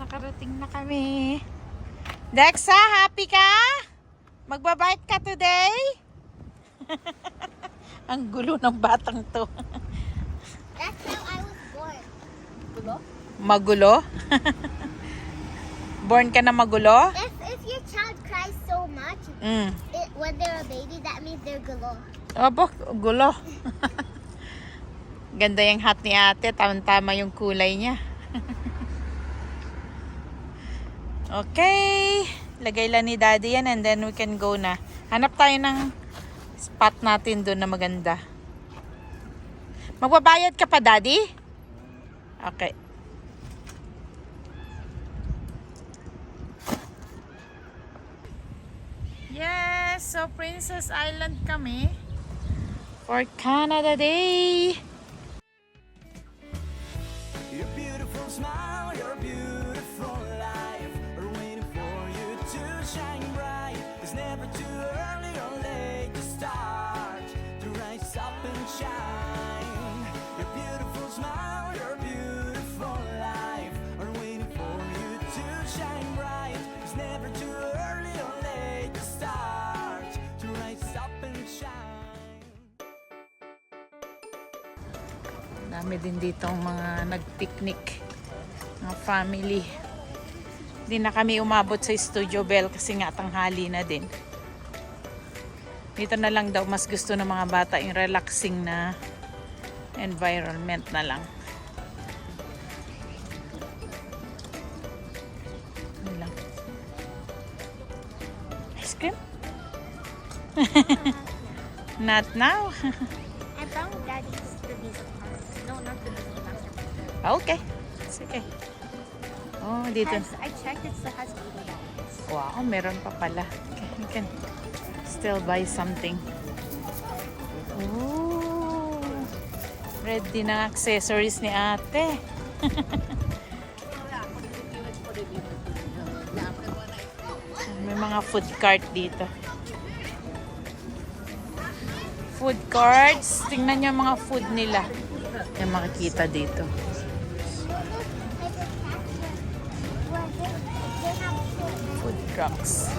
Nakarating na kami. Dexa, happy ka? Magbabike ka today? Ang gulo ng batang to. That's how I was born. Gulo? Magulo? Born ka na magulo? If your child cries so much when they're a baby, that means they're gulo. Opo, gulo. Ganda yung hat ni ate. Tama-tama yung kulay niya. Okay. Lagay lang ni daddy yan and then we can go na. Hanap tayo ng spot natin doon na maganda. Magbabayad ka pa, daddy? Okay. Yes, so Princess Island kami for Canada Day. Your beautiful smile, your beautiful life are waiting for you to shine bright. It's never too early or late to start to rise up and shine. Your beautiful smile, your beautiful life are waiting for you to shine bright. It's never too early or late to start to rise up and shine. Dami din dito ang mga nag-picnic, mga family. Hindi na kami umabot sa Studio Bell kasi nga tanghali na din. Dito na lang daw mas gusto ng mga bata yung relaxing na environment na lang. Yun lang. Ice cream? Not now. I found Daddy's the Visa card. No, not the Visa card. Okay. Sige. Oh, dito. I checked, it still has $80. Wow, meron pa pala. Okay, you can still buy something. Ooh. Ready na accessories ni ate. May mga food cart dito. Food carts. Tingnan niyo mga food nila. Yung makikita dito. Food trucks.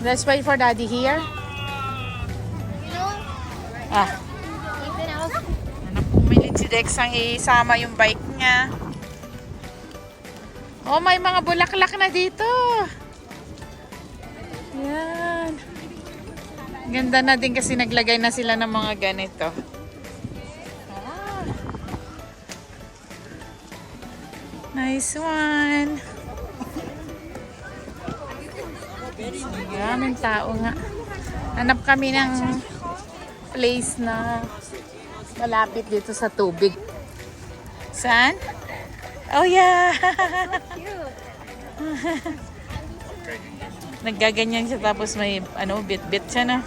Let's wait for daddy here. Ah, Even else? pumilit si Dex ang isama yung bike niya. Oh, may mga bulaklak na dito. Yan. Ganda na din kasi naglagay na sila ng mga ganito. Ah. Nice one. Maraming tao nga. Hanap kami ng place na malapit dito sa tubig. Saan? Oh yeah! Naggaganyan siya tapos may bit-bit siya na.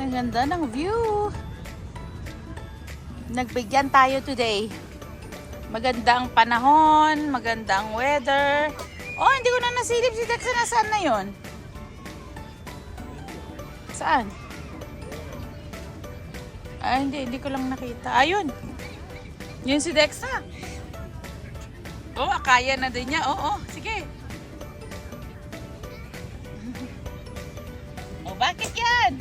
Ang ganda ng view. Nagbigyan tayo today. Maganda ang panahon, maganda ang weather. Oh, hindi ko na nasilip si Dexa. Nasaan na yun? Saan? Ay, hindi ko lang nakita. Ayun. Yun si Dexa. Oh, kaya na din niya. Oo, sige. Oh, bakit yan?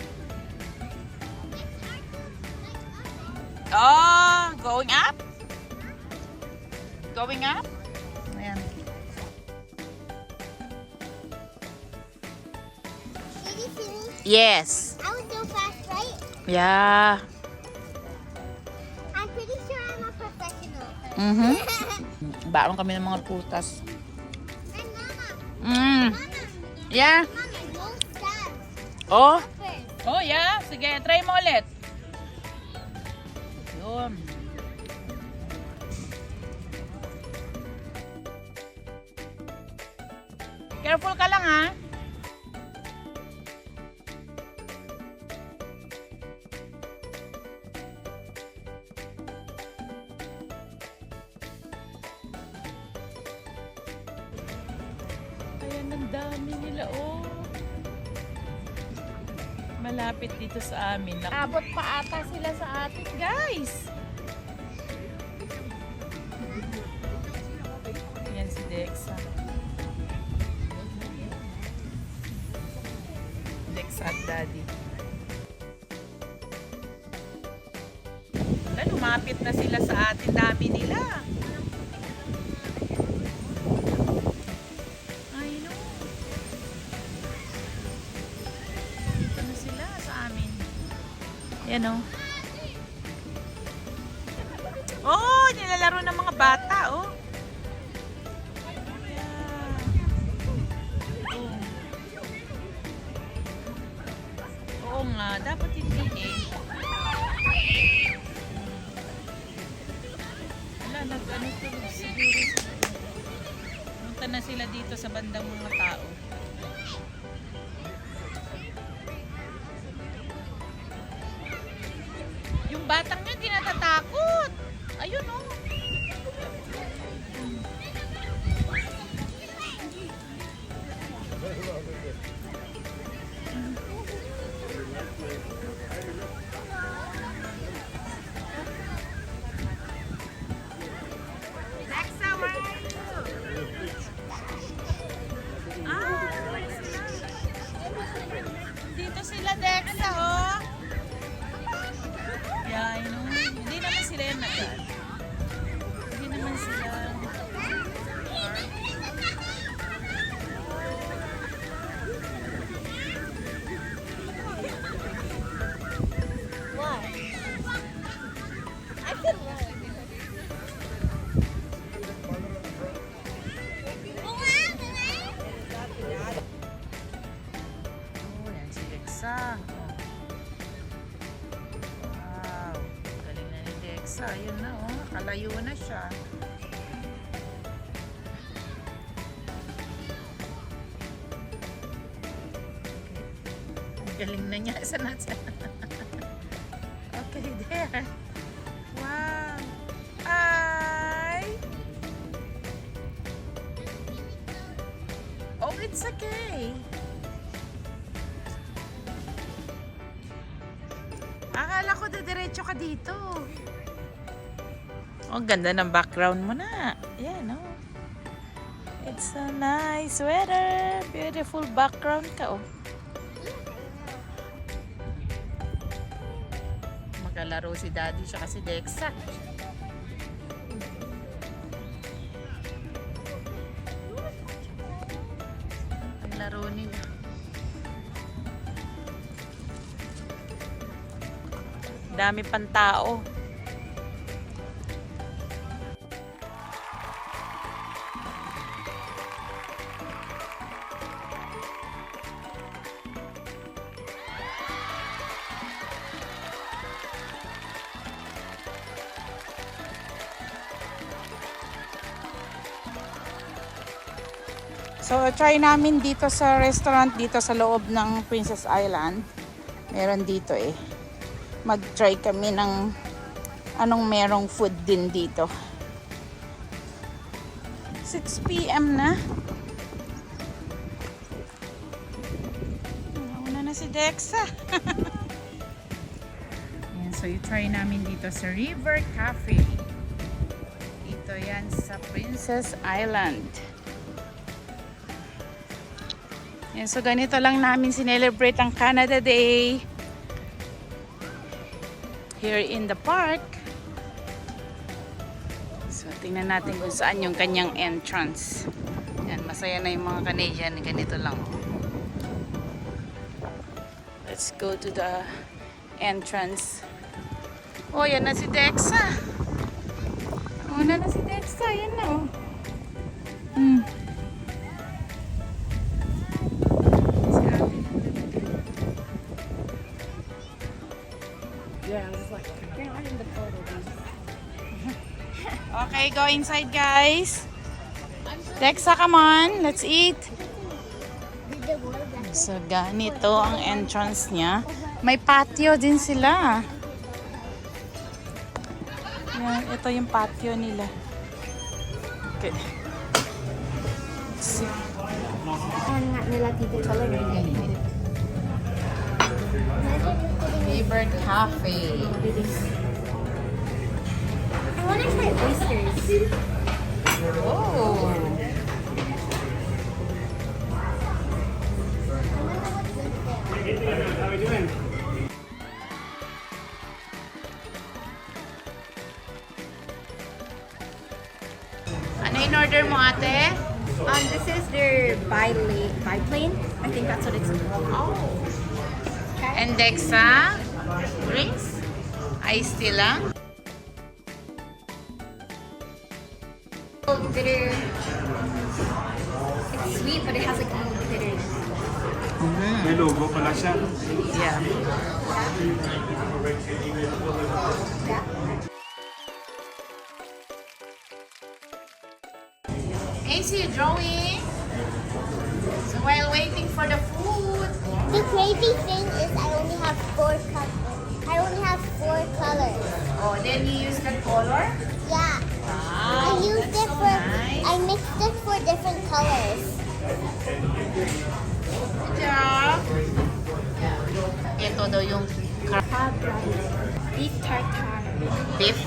Oh, going up? Going up? Ayan. Did you finish? Yes. I was so fast, right? Yeah. I'm pretty sure I'm a professional. Baon kami ng mga prutas. And Mama, Mm. Mama, Yeah. Mama, don't stop. Oh. First. Oh, yeah. Sige, try mo ulit. Yun. Careful ka lang ha. Ayan, ang dami nila oh. Malapit dito sa amin. Abot pa ata sila sa atin, guys. Yan si Dexa. Dexa at Daddy. Wala, lumapit na sila sa atin. Dami nila. I know. Ito na sila sa amin. Yan o. Oh, nilalaro ng mga bata, oh. Oo nga, dapat hindi eh. Wala, nag-ano to siguro. Punta na sila dito sa bandang mga tao. Yung batang yun, di natatakot. Ayun oh. Dexa, where are you? Dito sila, Dexa, oh. Yeah, I know. Hindi naman sila yan agad. Hindi naman sila. Why? I could run. Oh, yan si Dexa. Wow. Galing na ni Dexa. Ayun na, oh. Kalayo na siya. Ang galing na niya. Sana. Okay, there. Wow. Hi. Oh, it's okay. Akala ko diretso ka dito. Oh, ganda ng background mo na. Yan, oh. It's a nice weather. Beautiful background ka, oh. Magkalaro si Daddy siya kasi Dexa. Ang laro nila. Dami pang tao. So, try namin dito sa restaurant dito sa loob ng Princess Island. Meron dito eh. Mag-try kami ng anong merong food din dito. 6 PM na. Nauna na si Dexa. Yan, so i-try namin dito sa River Cafe. Dito yan sa Princess Island. Yan, so ganito lang namin sinelebrate ang Canada Day here in the park. So tingnan natin kung saan yung kanyang entrance. Yan, masaya na yung mga Canadian. Ganito lang. Let's go to the entrance. Oh, yan na si Dexa. Oh, na si Dexa. Yan na oh. Okay, go inside, guys. Dexa, come on. Let's eat. the water blanket. So, ganito ang entrance niya. May patio din sila. Yan, ito yung patio nila. Okay. Let's see. Nga nila dito talaga. Favorite Cafe. I want to try oysters. Oh. Ano in order mo, ate? This is their biplane. I think that's what it's called. Oh. And Dexa? Drinks? Ice tea lang? Bitter. It's sweet, but it has like a little bitterness. May logo pala siya. Yeah. Hey, see you drawing. So while waiting for the food, The crazy thing is I only have 4 colors. I only have 4 colors. oh, then you use the color. Yeah. I Wow, used that's it so for, nice. I mixed it for different colors. Good job. Ito daw yung Beef tartare. beef.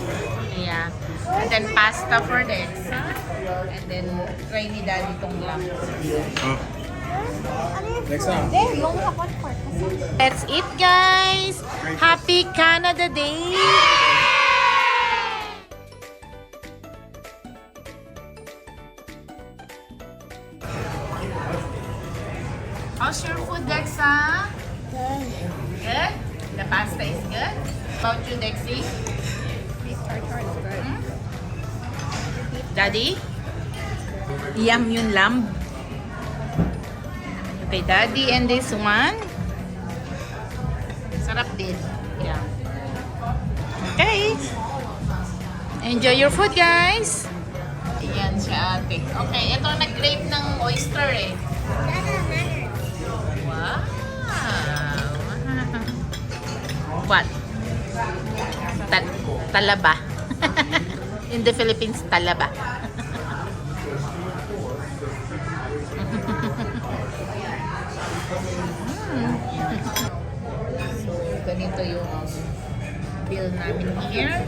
Yeah. And then pasta for Dexa. And then try ni Daddy tong lamb. Oh. Next time. There, you only have one part. That's it, guys. Happy Canada Day. How's your food, Dexa? Good? The pasta is good? About you, Dexy? Beef tartare is good. Daddy? Yum yung lamb. Okay, Daddy, and this one? Sarap din. Yeah. Okay. Enjoy your food, guys. Ayan siya, ate. Okay, ito nag-grape ng oyster eh. Wow. What? Talaba. In the Philippines, talaba. So, ganito yung bill namin here.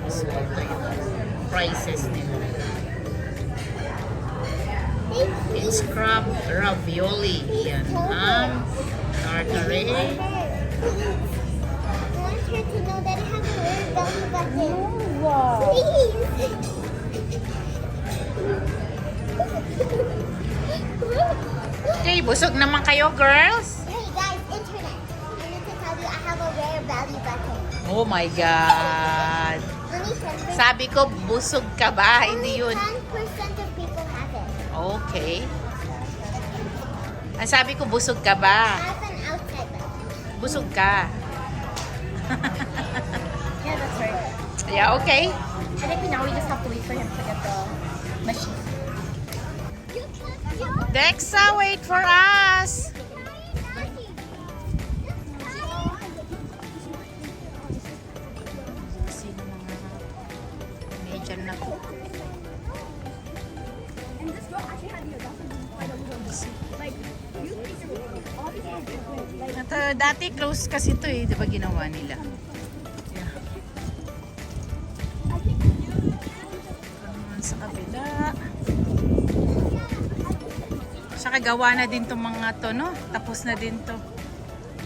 So, ito yung prices nila. It's crab ravioli. Yan. Tartare. I want her to know that I have a rare belly button. Wow. Please. Okay, busog naman kayo, girls. Hey guys, internet. I need to tell you I have a rare belly button. Oh my God. Only 10%, Sabi ko, busog ka ba? Hindi yun. 10% of people have it. Okay. Ang sabi ko, busog ka ba? I have an outside belly. Busog ka. Yeah, that's right. Yeah, okay. I think now we just have to wait for him to get the machine. Dexa, wait for us. Sino mga Canadian na po? And this girl actually had the audacity to find a little like you think all these are different. Like Ito, dati close kasi ito eh. Di ba ginawa nila? Yeah. Naman sa kabila. Saka gawa na din tong mga to, no? Tapos na din to.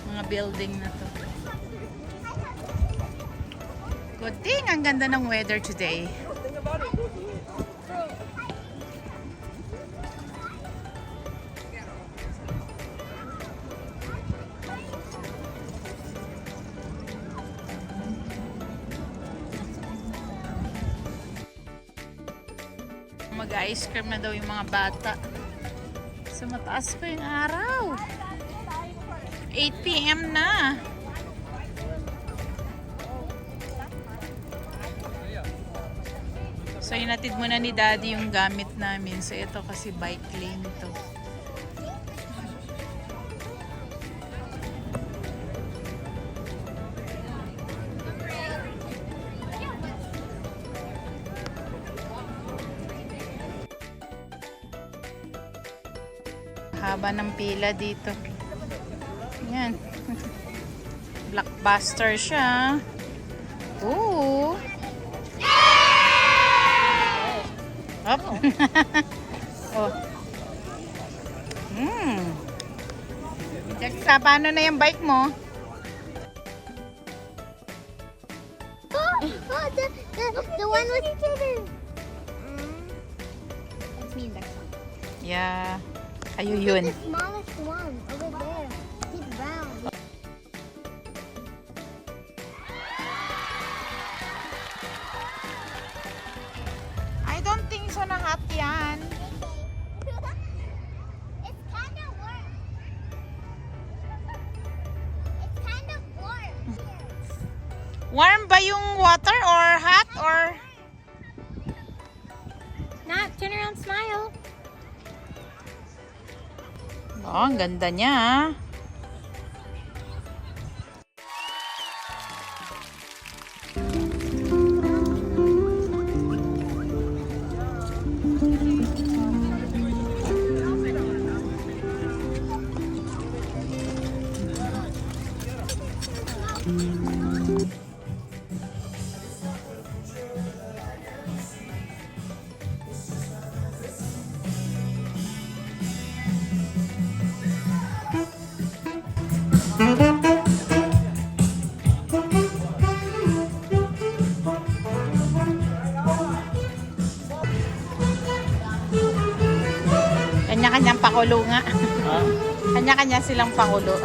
Mga building na to. Good thing, ang ganda ng weather today. Mag-ice cream na daw yung mga bata. So mataas pa yung araw. 8 PM na. So inatid muna ni Daddy yung gamit namin. So ito kasi bike lane to. Haba ng pila dito. Yan. Blockbuster siya. Ooh. Up. Oh. Jaxa, paano na yung bike mo? Oh, the one with each other. That's me next time. Yeah. Kayo The yun. smallest one over there. He's round. I don't think so na hot yan. It's kind of warm. It's kind of warm. Warm ba yung water or hot or? Nat, turn around, smile. Oh, ang ganda niya. Ah. Kanya-kanyang pakulo nga. Kanya-kanya silang pakulo.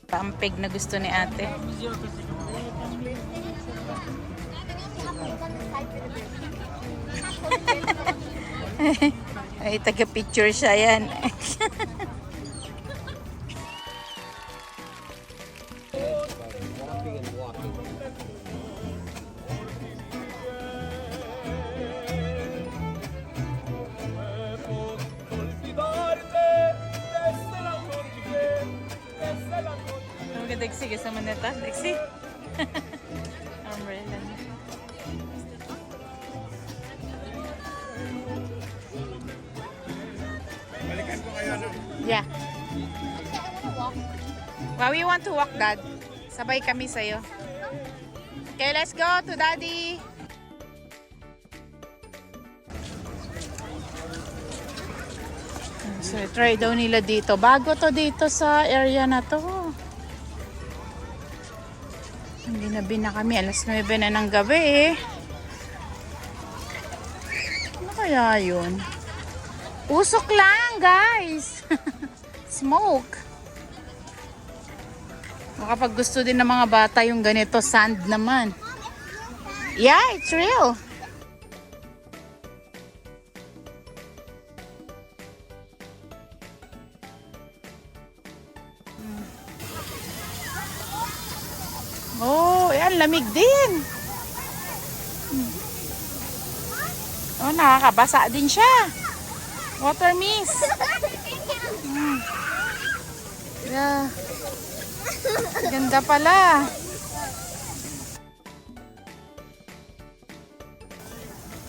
Pampig na gusto ni ate. Ay, taga-picture siya yan. Sige sa maneta, Dexy. Umbrella. Balikan ko kayo, no? Yeah. Well, we want to walk, Dad. Sabay kami sa'yo. Okay, let's go to Daddy. So, try daw nila dito. Bago to dito sa area na to. Hindi na kami. Alas 9 na ng gabi eh. Ano kaya yun? Usok lang, guys. Smoke. Makapag gusto din ng mga bata yung ganito, sand naman. Yeah, it's real. Oh, yan, lamig din. Oh, nakakabasa din siya. Water mist. Yeah. Ganda pala.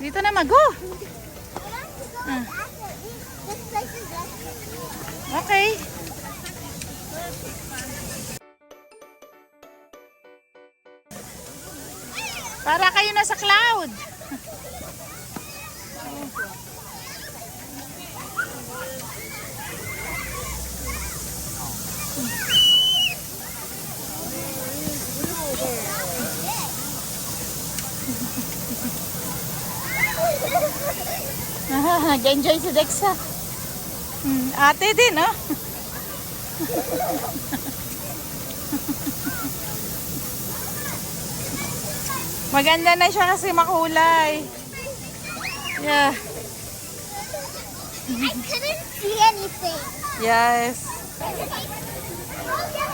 Dito na mag-go. This place is like Okay. Para kayo nasa cloud. Nag-enjoy si Dexa. Ate din, oh. Maganda na siya kasi makulay. Yeah. I couldn't see anything. Yes.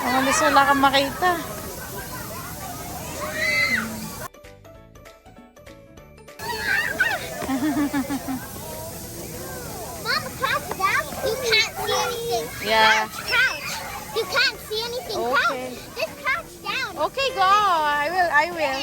Umalis wala kang makita. Mom, pass it out. You can't see anything. Okay, go. I will.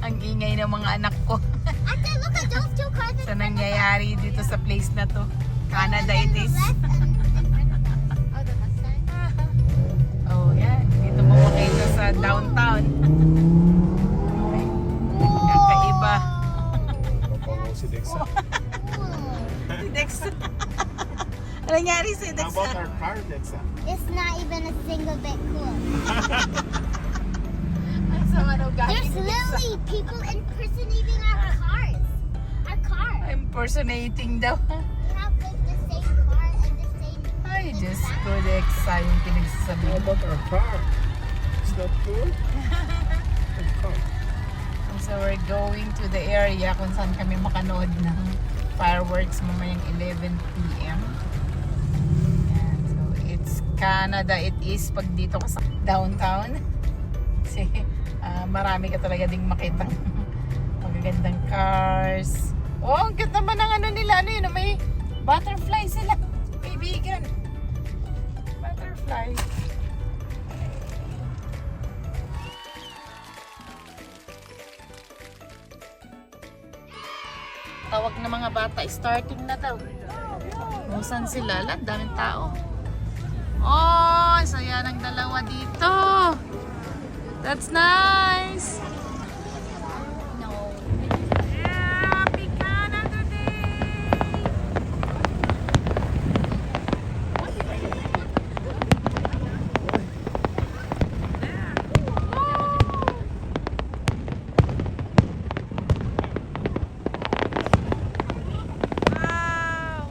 Ang ingay ng mga anak ko. Ate, look at those two cars. Sa nangyayari dito sa place na to. Canada it is. Oh, yan. Dito mo makita sa downtown. Kakaiba. Papango si Dexa. Si Dex. Ano nangyari si Dex? How about our car, Dexa? It's not even a single bit cool. Sa ano galing There's ni Dex? literally people impersonating our cars. Our car. Impersonating daw. We have like the same car and the same. Ay, Diyos ko, Dex. Yung pinagsasabi How mo. about our car? It's not cool? Our car. So we're going to the area kung saan kami makanood ng fireworks mamayang 11 p.m. Yan. So it's Canada. It is pag dito ka sa downtown. Kasi marami ka talaga ding makitang magagandang cars. Oh, ang ganda naman ng ano nila. Ano yun? May butterfly sila. Kaibigan. Butterfly. Tawag na mga bata, starting na daw. Musan sila? Ala, daming tao. Oh, saya ng dalawa dito. That's nice. No. Happy Canada Day! Wow!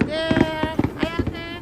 there. Hi, ate.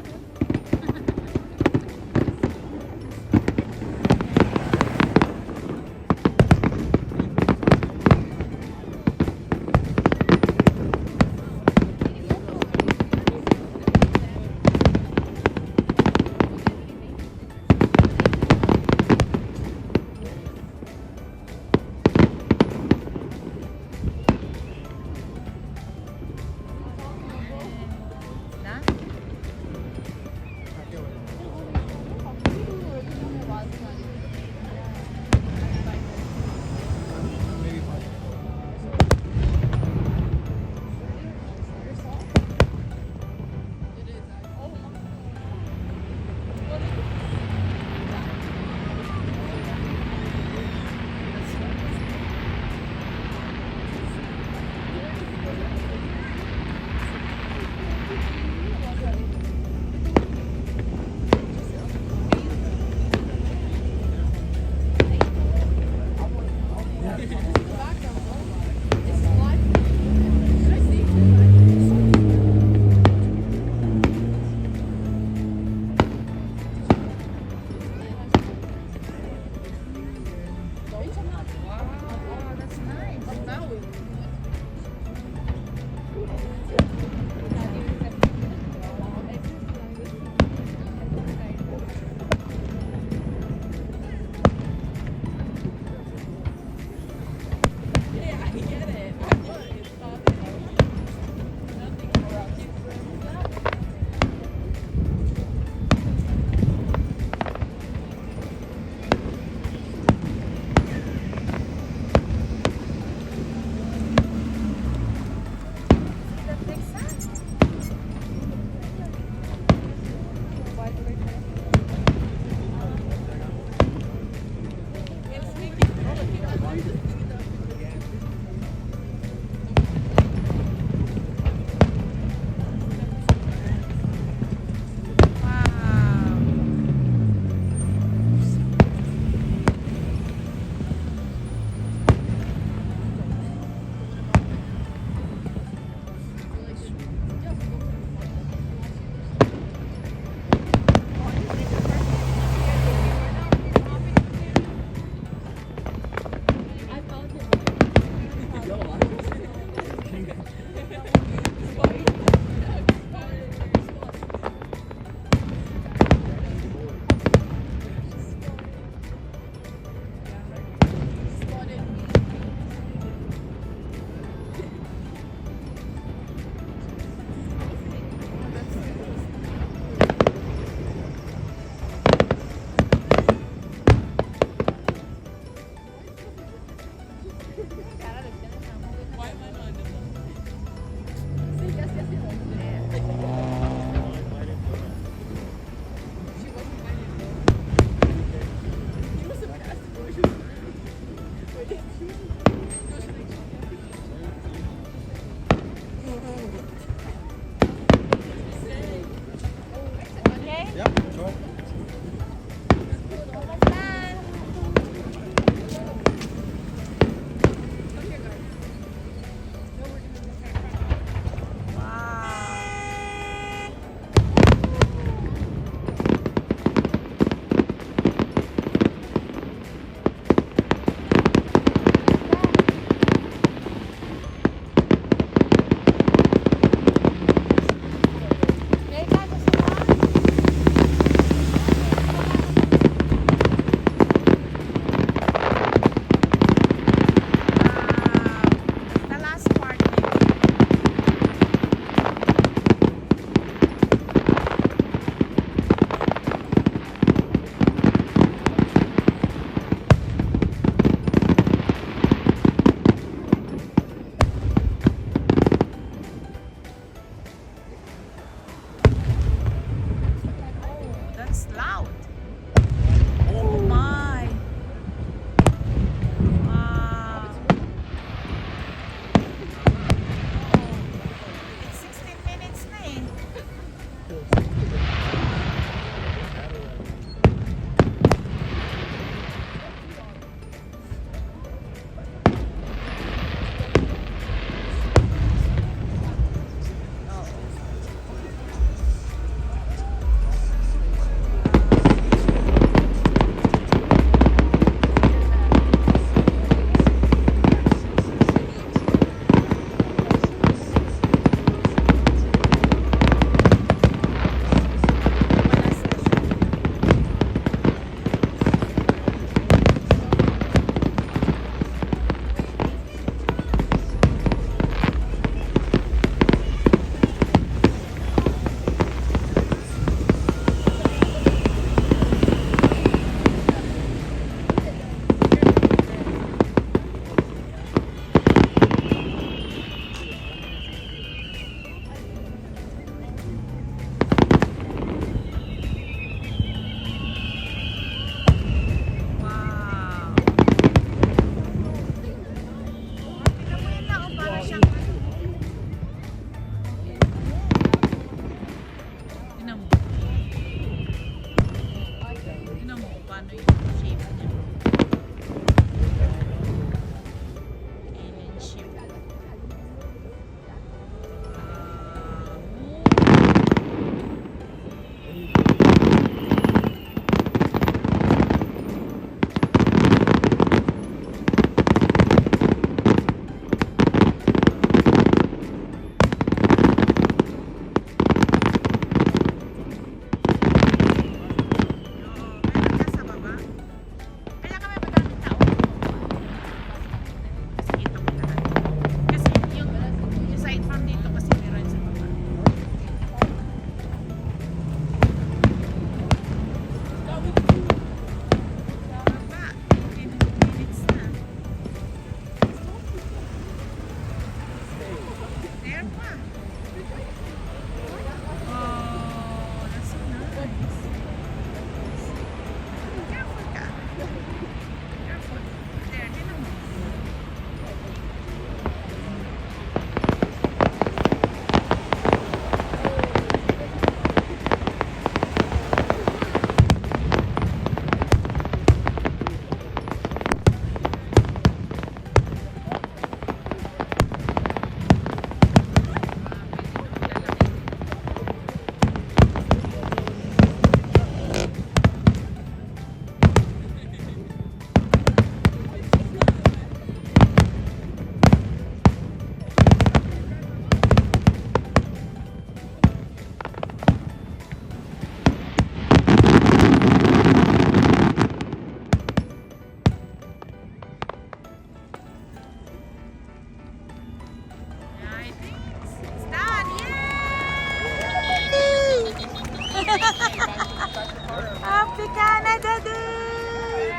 Si Canada din!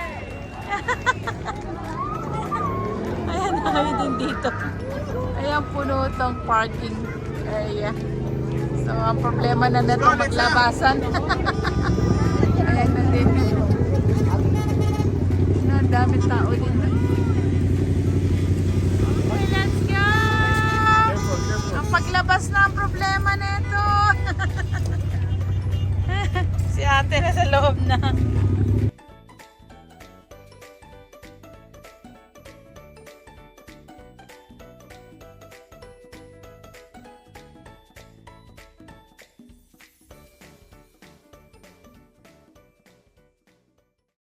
Ayan, kami din dito. Ayan, puno itong parking area. So, ang problema na nato maglabasan. Ayan na din. Ang daming tao din. Okay, let's go! Ang paglabas na ang problema nito. Si ate na sa loob na.